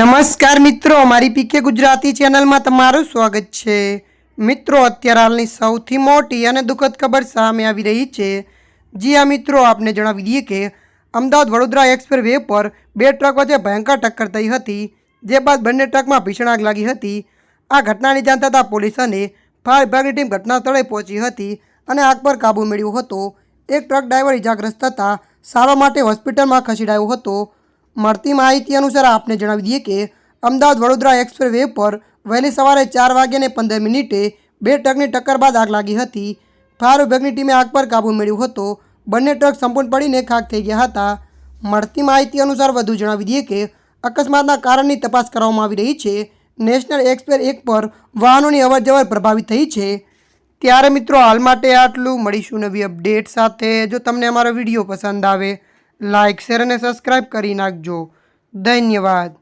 નમસ્કાર મિત્રો, મારી પીકે ગુજરાતી ચેનલમાં તમારું સ્વાગત છે। મિત્રો, અત્યારે હાલની સૌથી મોટી અને દુઃખદ ખબર સામે આવી રહી છે। જી હા મિત્રો, આપને જણાવી દઈએ કે અમદાવાદ વડોદરા એક્સપ્રેસ વે પર બે ટ્રક વચ્ચે ભયંકર ટક્કર થઈ હતી, જે બાદ બંને ટ્રકમાં ભીષણ આગ લાગી હતી। આ ઘટનાની જાણ થતાં પોલીસ અને ફાયર વિભાગની ટીમ ઘટના સ્થળે પહોંચી હતી અને આગ પર કાબૂ મેળવ્યો હતો। એક ટ્રક ડ્રાઈવર ઇજાગ્રસ્ત થતાં સારવાર માટે હોસ્પિટલમાં ખસેડાયો હતો। મળતી માહિતી અનુસાર આપને જણાવી દઈએ કે અમદાવાદ વડોદરા એક્સપ્રેસ વે પર વહેલી સવારે 4:15 બે ટ્રકની ટક્કર બાદ આગ લાગી હતી। ફાયર વિભાગની ટીમે આગ પર કાબૂ મેળવ્યો હતો। બંને ટ્રક સંપૂર્ણ પડીને ખાખ થઈ ગયા હતા। મળતી માહિતી અનુસાર વધુ જણાવી દઈએ કે અકસ્માતના કારણની તપાસ કરવામાં આવી રહી છે। નેશનલ એક્સપ્રેસ 1 પર વાહનોની અવરજવર પ્રભાવિત થઈ છે। ત્યારે મિત્રો, હાલ માટે આટલું। મળીશું નવી અપડેટ સાથે। જો તમને અમારો વિડીયો પસંદ આવે, લાઇક, શેર અને સબસ્ક્રાઈબ કરી નાખજો। ધન્યવાદ।